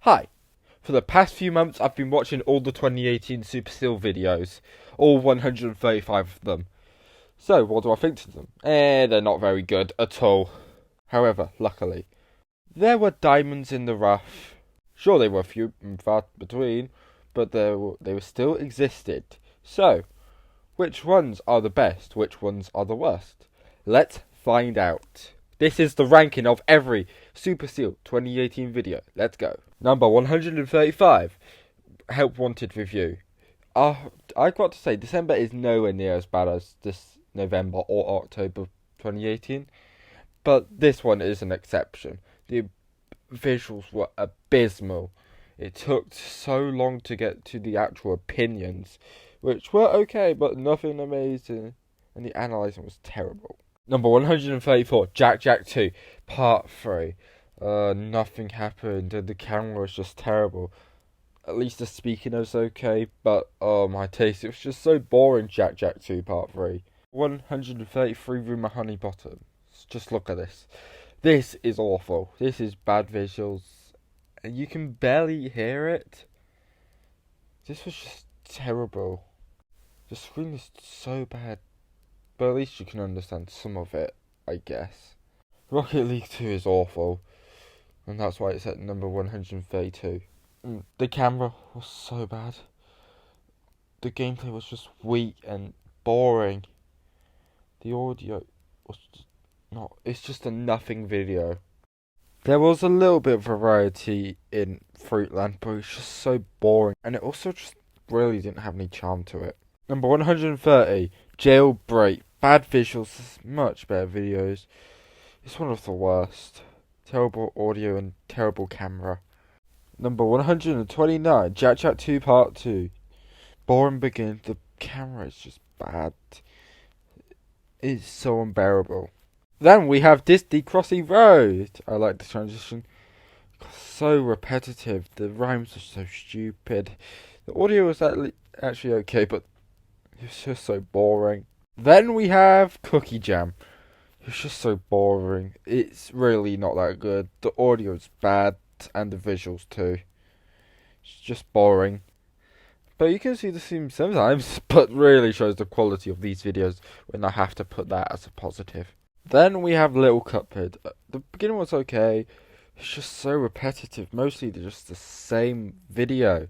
Hi. For the past few months, I've been watching all the 2018 Super Seal videos, all 135 of them. So, what do I think of them? They're not very good at all. However, luckily, there were diamonds in the rough. Sure, they were few and far between, but they were still existed. So, which ones are the best? Which ones are the worst? Let's find out. This is the ranking of every Super Seal 2018 video. Let's go. Number 135, Help Wanted review. I've got to say, December is nowhere near as bad as this November or October 2018. But this one is an exception. The visuals were abysmal. It took so long to get to the actual opinions, which were okay, but nothing amazing. And the analysing was terrible. Number 134, Jack Jack 2, Part 3. Nothing happened, and the camera was just terrible. At least the speaking was okay, but my taste, it was just so boring. Jack Jack 2 Part 3. 133, Rumour Honeybottom. Just look at this. This is awful. This is bad visuals, and you can barely hear it. This was just terrible. The screen is so bad, but at least you can understand some of it, I guess. Rocket League 2 is awful, and that's why it's at number 132. The camera was so bad. The gameplay was just weak and boring. The audio was just it's just a nothing video. There was a little bit of variety in Fruitland, but it's just so boring, and it also just really didn't have any charm to it. Number 130, Jailbreak. Bad visuals, much better videos. It's one of the worst. Terrible audio and terrible camera. Number 129, Jack Jack 2 Part 2. Boring beginning. The camera is just bad. It's so unbearable. Then we have Disney Crossing Road. I like the transition. So repetitive. The rhymes are so stupid. The audio was actually okay, but it's just so boring. Then we have Cookie Jam. It's just so boring. It's really not that good. The audio is bad, and the visuals too. It's just boring. But you can see the theme sometimes, but really shows the quality of these videos when I have to put that as a positive. Then we have Little Cuphead. The beginning was okay. It's just so repetitive. Mostly just the same video.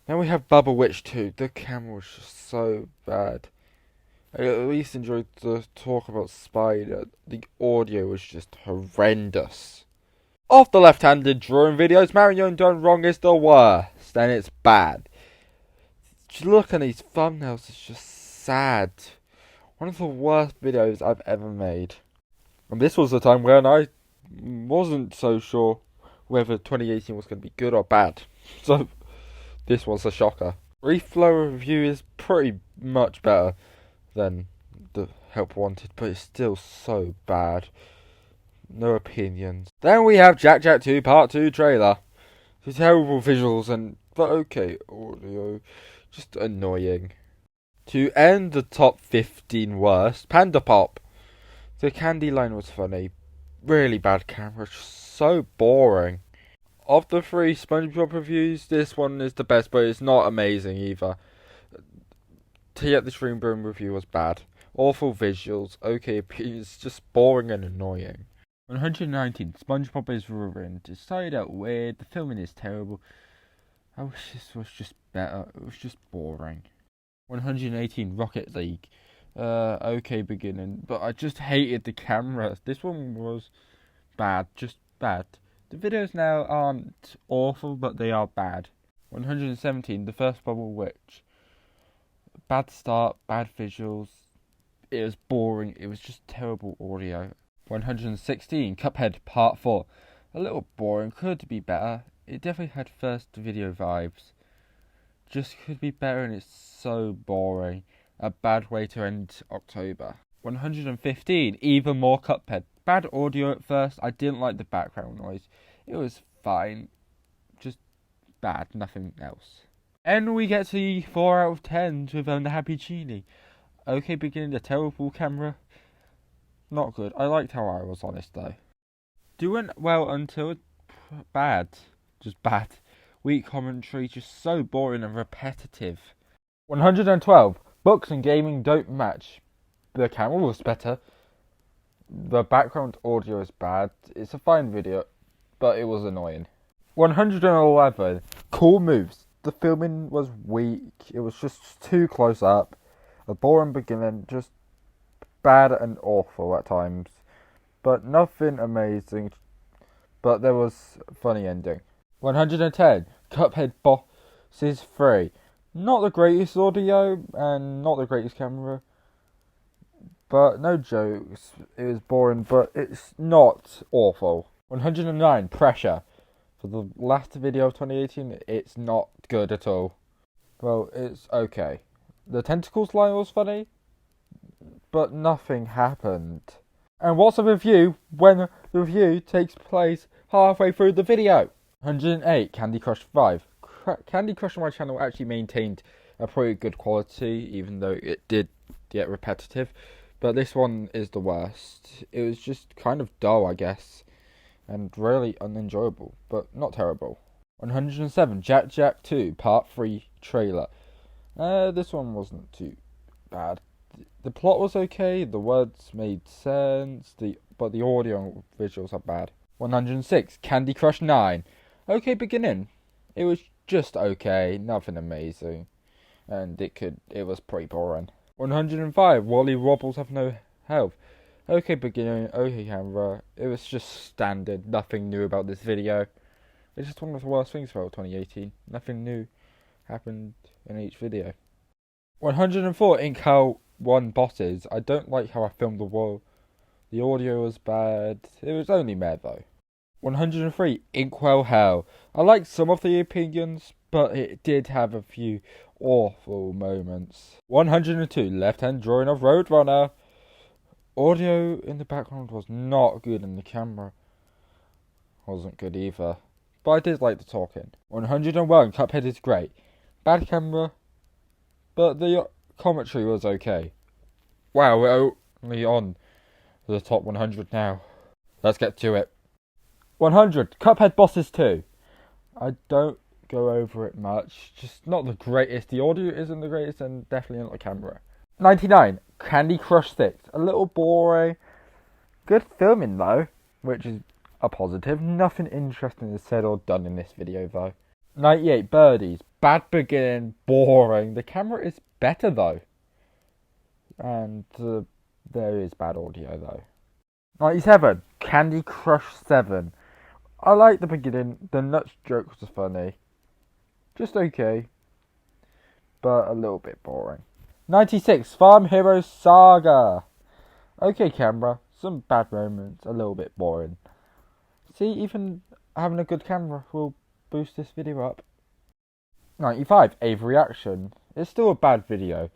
Then we have Bubble Witch 2. The camera was just so bad. I at least enjoyed the talk about Spider. The audio was just horrendous. Of the left-handed drawing videos, Mario Done Wrong is the worst, and it's bad. Just look at these thumbnails, it's just sad. One of the worst videos I've ever made. And this was the time when I wasn't so sure whether 2018 was going to be good or bad. So, this was a shocker. Reflow review is pretty much better than the Help Wanted, but it's still so bad. No opinions. Then we have Jack Jack 2 Part 2 trailer. The terrible visuals but okay audio. Just annoying. To end the top 15 worst, Panda Pop. The candy line was funny. Really bad camera. So boring. Of the 3 SpongeBob reviews, this one is the best, but it's not amazing either. Yet the Shroom Boom review was bad. Awful visuals, okay opinions, just boring and annoying. 119, SpongeBob is ruined. It started out weird, the filming is terrible. I wish this was just better, it was just boring. 118, Rocket League. Okay beginning, but I just hated the camera. This one was bad, just bad. The videos now aren't awful, but they are bad. 117, The First Bubble Witch. Bad start, bad visuals. It was boring, it was just terrible audio. 116, Cuphead Part 4. A little boring, could be better. It definitely had first video vibes. Just could be better, and it's so boring. A bad way to end October. 115, Even More Cuphead. Bad audio at first, I didn't like the background noise. It was fine, just bad, nothing else. And we get to 4 out of 10 with The Happy Genie. Okay beginning, a terrible camera. Not good. I liked how I was on this though. Doing well until bad. just bad. Weak commentary, just so boring and repetitive. 112. Books and gaming don't match. The camera was better. The background audio is bad. It's a fine video, but it was annoying. 111. Cool moves. The filming was weak. It was just too close up. A boring beginning, just bad and awful at times. But nothing amazing. But there was a funny ending. 110. Cuphead Bosses 3. Not the greatest audio and not the greatest camera. But no jokes. It was boring, but it's not awful. 109. Pressure. For the last video of 2018, it's not good at all. Well, it's okay. The tentacles line was funny, but nothing happened. And what's a review when the review takes place halfway through the video? 108. Candy Crush 5. Candy Crush on my channel actually maintained a pretty good quality, even though it did get repetitive. But this one is the worst. It was just kind of dull, I guess, and really unenjoyable, but not terrible. 107. Jack Jack 2 Part 3 trailer. This one wasn't too bad. The plot was okay, the words made sense, but the audio and visuals are bad. 106. Candy Crush 9. Okay beginning. It was just okay, nothing amazing, and it was pretty boring. 105. Wally Wobbles Have No Health. Okay beginning, okay camera. It was just standard, nothing new about this video. It's just one of the worst things about 2018. Nothing new happened in each video. 104. Incal 1 Bosses. I don't like how I filmed the wall. The audio was bad. It was only meh though. 103. Inkwell Hell. I liked some of the opinions, but it did have a few awful moments. 102. Left-hand drawing of Roadrunner. Audio in the background was not good, and the camera wasn't good either. But I did like the talking. 101. Cuphead is great. Bad camera, but the commentary was okay. Wow, we're only on the top 100 now. Let's get to it. 100. Cuphead Bosses 2. I don't go over it much. Just not the greatest. The audio isn't the greatest, and definitely not the camera. 99. Candy Crush 6. A little boring. Good filming though, which is a positive. Nothing interesting is said or done in this video though. 98. Birdies. Bad beginning, boring. The camera is better though. And there is bad audio though. 97. Candy Crush 7. I like the beginning. The nuts jokes was funny. Just okay. But a little bit boring. 96. Farm Hero Saga. Okay camera. Some bad moments. A little bit boring. See, even having a good camera will boost this video up. 95. Avery Action. It's still a bad video,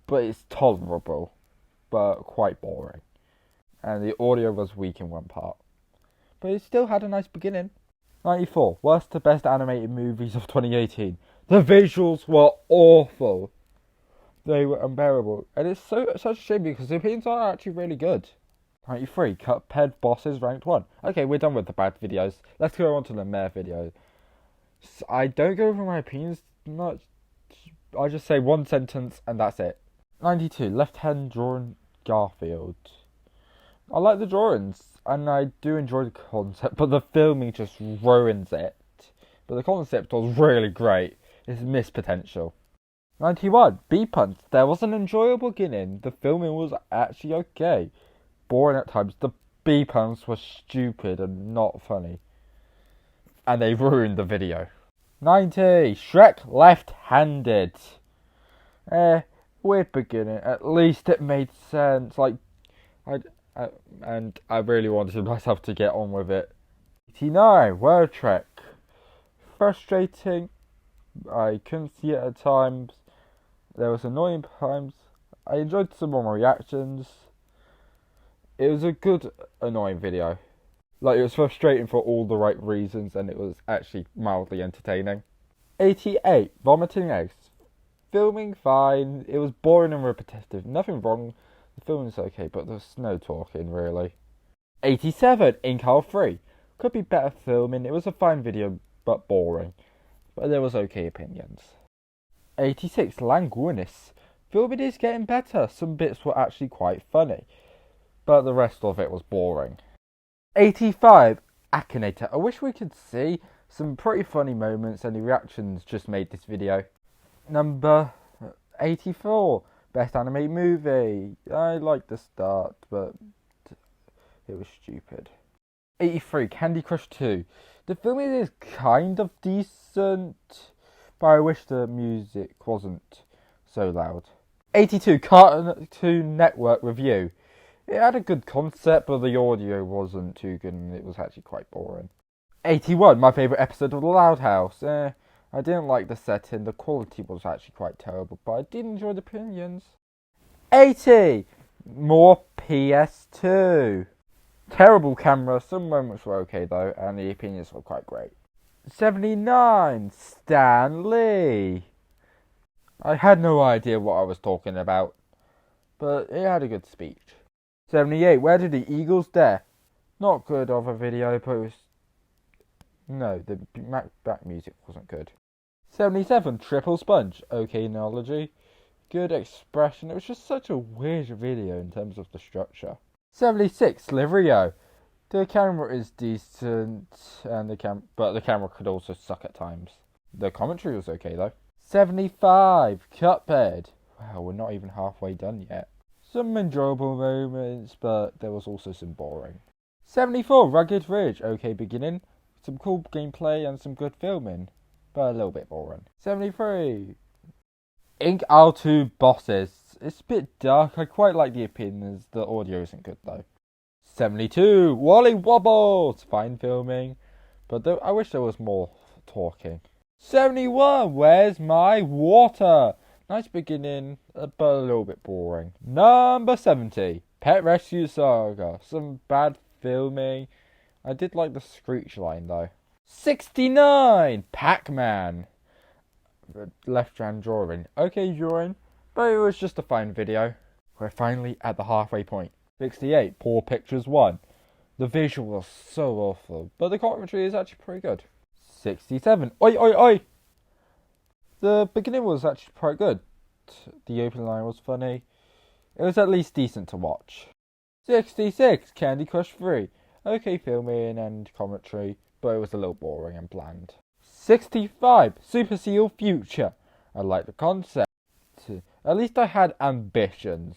but it's tolerable, but quite boring. And the audio was weak in one part, but it still had a nice beginning. 94. Worst to best animated movies of 2018. The visuals were awful. They were unbearable, and it's such a shame because the opinions are actually really good. 93. Cuphead Bosses ranked 1. Okay, we're done with the bad videos. Let's go on to the meh video. I don't go over my opinions much. I just say one sentence and that's it. 92. Left-hand drawing Garfield. I like the drawings and I do enjoy the concept, but the filming just ruins it. But the concept was really great. It's missed potential. 91. Bee Punts. There was an enjoyable beginning. The filming was actually okay. Boring at times. The bee puns were stupid and not funny. And they ruined the video. 90. Shrek Left-Handed. Weird beginning. At least it made sense. Like, I really wanted myself to get on with it. 89. Word Trek. Frustrating. I couldn't see it at times. There was annoying times. I enjoyed some of my reactions. It was a good, annoying video. Like, it was frustrating for all the right reasons, and it was actually mildly entertaining. 88. Vomiting Eggs. Filming fine. It was boring and repetitive. Nothing wrong. The filming's okay, but there's no talking, really. 87. Incal 3. Could be better filming. It was a fine video, but boring. But there was okay opinions. 86, Languinus. Filming is getting better. Some bits were actually quite funny, but the rest of it was boring. 85, Akinator. I wish we could see some pretty funny moments, and the reactions just made this video. Number 84, Best Animated Movie. I liked the start, but it was stupid. 83, Candy Crush 2. The filming is kind of decent, but I wish the music wasn't so loud. 82, Cartoon Network Review. It had a good concept, but the audio wasn't too good and it was actually quite boring. 81, my favourite episode of The Loud House. I didn't like the setting, the quality was actually quite terrible, but I did enjoy the opinions. 80, more PS2. Terrible camera, some moments were okay though, and the opinions were quite great. 79, Stan Lee. I had no idea what I was talking about, but it had a good speech. 78, Where Did the Eagles Dare? Not good of a video, but it was... No, the back music wasn't good. 77, Triple Sponge. Okay analogy. Good expression. It was just such a weird video in terms of the structure. 76, Liverio. The camera is decent, and but the camera could also suck at times. The commentary was okay though. 75, Cuphead. Wow, we're not even halfway done yet. Some enjoyable moments, but there was also some boring. 74, Rugged Ridge. Okay beginning, some cool gameplay and some good filming, but a little bit boring. 73, Ink R2 Bosses. It's a bit dark, I quite like the opinions, the audio isn't good though. 72, Wally Wobbles. Fine filming, but I wish there was more talking. 71, Where's My Water? Nice beginning, but a little bit boring. Number 70, Pet Rescue Saga. Some bad filming. I did like the screech line though. 69, Pac-Man. Left-hand drawing. Okay drawing, but it was just a fine video. We're finally at the halfway point. 68, Poor Pictures 1. The visual was so awful, but the commentary is actually pretty good. 67, Oi Oi Oi! The beginning was actually quite good. The opening line was funny. It was at least decent to watch. 66, Candy Crush 3. Okay filming and commentary, but it was a little boring and bland. 65, Super Seal Future. I like the concept. At least I had ambitions.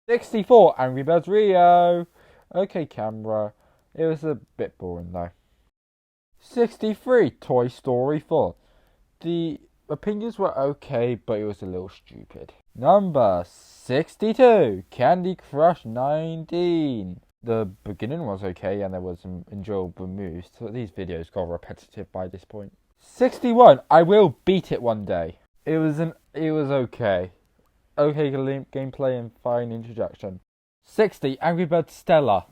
64, Angry Birds Rio. Okay camera. It was a bit boring though. 63, Toy Story 4. The opinions were okay, but it was a little stupid. Number 62, Candy Crush 19. The beginning was okay and there was some enjoyable moves, so these videos got repetitive by this point. 61, I Will Beat It One Day. It was okay. Okay gameplay and fine introduction. 60, Angry Birds Stella.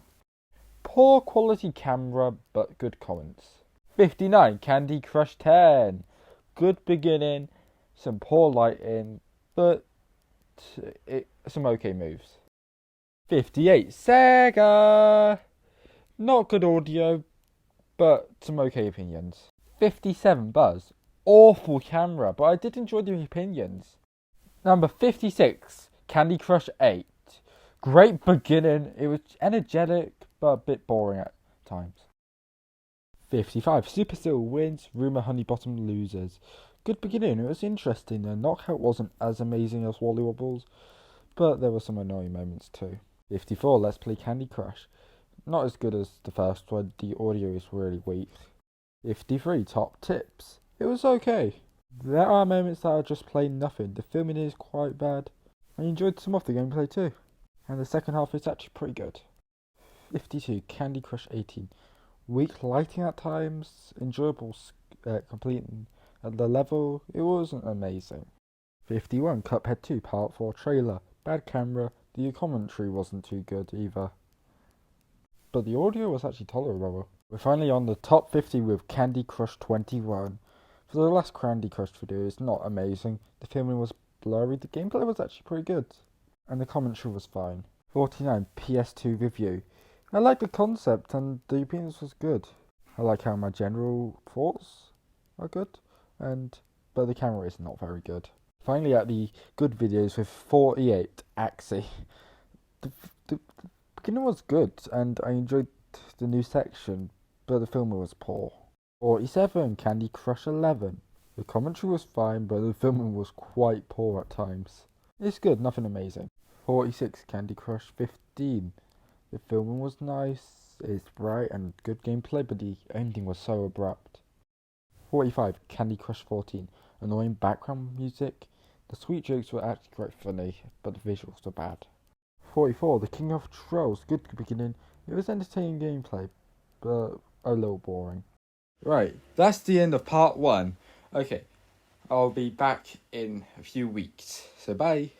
Poor quality camera, but good comments. 59, Candy Crush 10. Good beginning, some poor lighting, but some okay moves. 58, Sega. Not good audio, but some okay opinions. 57, Buzz. Awful camera, but I did enjoy the opinions. Number 56, Candy Crush 8. Great beginning. It was energetic, but a bit boring at times. 55, Supercell wins, Rumour Honeybottom loses. Good beginning, it was interesting. The knockout wasn't as amazing as Wally Wobbles, but there were some annoying moments too. 54, Let's Play Candy Crush. Not as good as the first one, the audio is really weak. 53, Top Tips. It was okay. There are moments that are just plain nothing. The filming is quite bad. I enjoyed some of the gameplay too. And the second half is actually pretty good. 52, Candy Crush 18. Weak lighting at times, enjoyable completing at the level, it wasn't amazing. 51, Cuphead 2 Part 4 trailer. Bad camera, the commentary wasn't too good either. But the audio was actually tolerable. We're finally on the top 50 with Candy Crush 21. For the last Candy Crush video, it's not amazing. The filming was blurry, the gameplay was actually pretty good. And the commentary was fine. 49, PS2 review. I like the concept and the appearance was good. I like how my general thoughts. are good, but the camera is not very good. Finally, at the good videos with 48 Axie. The beginning was good, and I enjoyed the new section, but the filming was poor. 47 Candy Crush 11. The commentary was fine, but the filming was quite poor at times. It's good, nothing amazing. 46 Candy Crush 15. The filming was nice, it's bright and good gameplay, but the ending was so abrupt. 45 Candy Crush 14. Annoying background music. The sweet jokes were actually quite funny, but the visuals were bad. 44 The King of Trolls. Good beginning. It was entertaining gameplay, but a little boring. Right, that's the end of part 1. Okay, I'll be back in a few weeks, so bye.